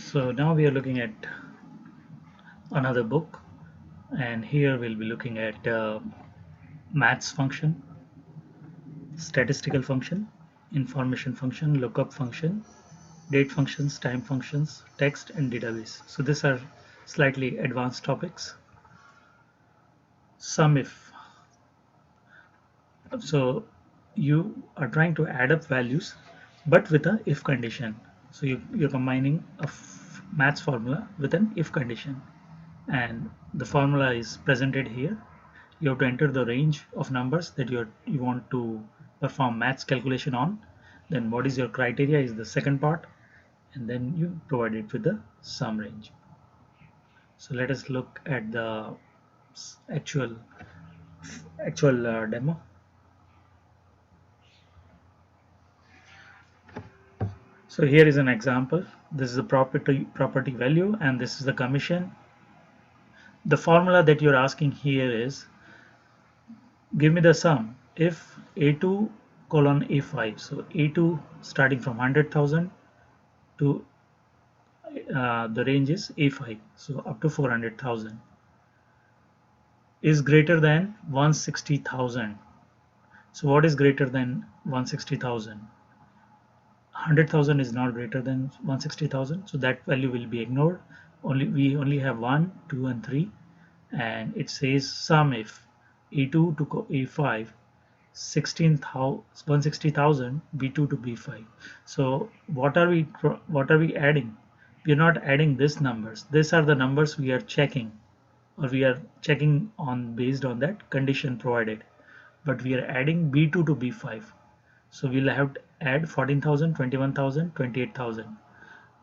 So now we are looking at another book, and here we'll be looking at maths function, statistical function, information function, lookup function, date functions, time functions, text, and database. So these are slightly advanced topics. Sum if. So you are trying to add up values, but with a if condition. So you're combining a maths formula with an if condition, and the formula is presented here. You have to enter the range of numbers that you want to perform maths calculation on. Then what is your criteria is the second part, and then you provide it with the sum range. So let us look at the actual demo. So here is an example. This is the property value, and this is the commission. The formula that you're asking here is, give me the sum if A2 colon A5. So A2 starting from 100,000 to the range is A5, so up to 400,000, is greater than 160,000. So what is greater than 160,000? 100,000 is not greater than 160,000, so that value will be ignored. We only have 1, 2, and 3, and it says sum if A2 to A5 160,000 B2 to B5. So what are we adding? We are not adding these numbers. These are the numbers we are checking, or we are checking on based on that condition provided. But we are adding B2 to B5. So we'll have to add 14,000, 21,000, 28,000.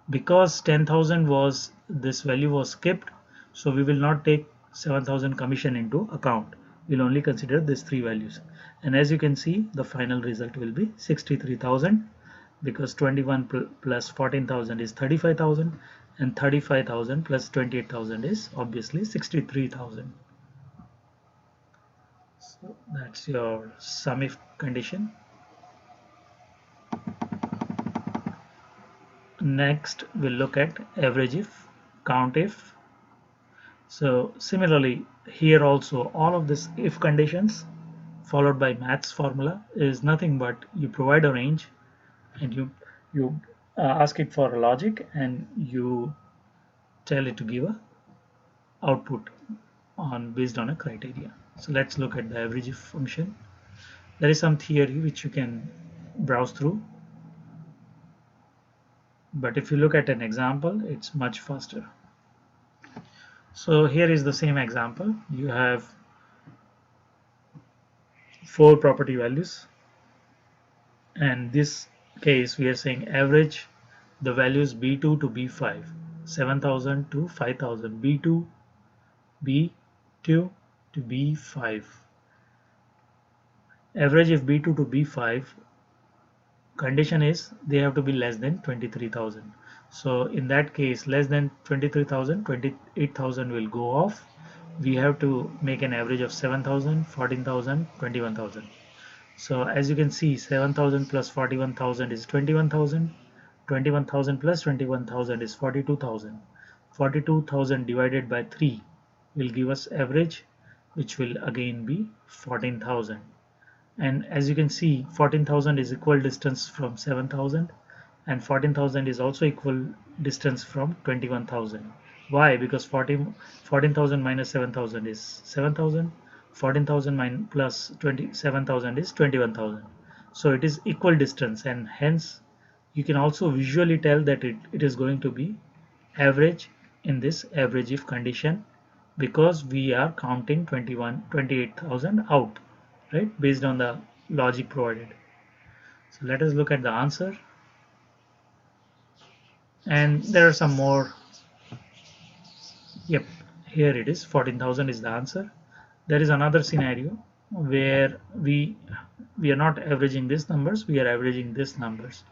Because 10,000 was this value was skipped, so we will not take 7,000 commission into account. We'll only consider these three values, and as you can see, the final result will be 63,000, because 21 plus 14,000 is 35,000, and 35,000 plus 28,000 is obviously 63,000. So that's your sum if condition. Next we'll look at average if, count if. So similarly here also, all of this if conditions followed by maths formula is nothing but you provide a range, and you ask it for a logic, and you tell it to give a output on based on a criteria. So let's look at the average if function. There is some theory which you can browse through, but if you look at an example, it's much faster. So here is the same example. You have 4 property values, and this case we are saying average the values B2 to B5, 7,000 to 5,000, B2 to B5. Average if B2 to B5, condition is they have to be less than 23,000. So in that case, less than 23,000, 28,000 will go off. We have to make an average of 7,000, 14,000, 21,000. So as you can see, 7,000 plus 41,000 is 21,000. 21,000 plus 21,000 is 42,000. 42,000 divided by 3 will give us average, which will again be 14,000. And as you can see, 14,000 is equal distance from 7,000, and 14,000 is also equal distance from 21,000. Why? Because 14,000 minus 7,000 is 7,000. 14,000 plus 27,000 is 21,000. So it is equal distance, and hence you can also visually tell that it is going to be average in this average if condition, because we are counting 28,000 out, right, based on the logic provided. So let us look at the answer, and there are some more. Yep, here it is, 14,000 is the answer. There is another scenario where we are not averaging these numbers, we are averaging these numbers.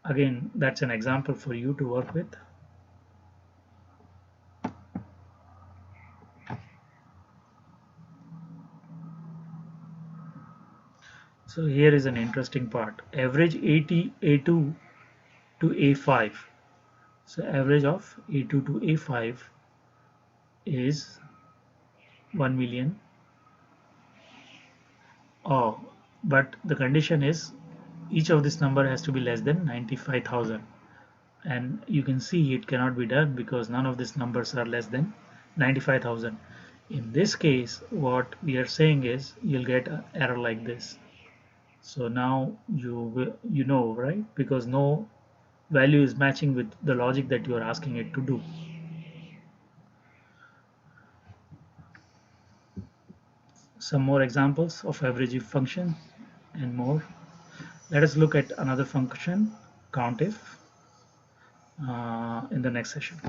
Again, that's an example for you to work with. So here is an interesting part. Average A2 to A5. So average of A2 to A5 is 1 million. Oh, but the condition is each of this number has to be less than 95,000. And you can see it cannot be done because none of these numbers are less than 95,000. In this case, what we are saying is you'll get an error like this. So now you know, right? Because no value is matching with the logic that you are asking it to do. Some more examples of average if function and more. Let us look at another function, countif, in the next session.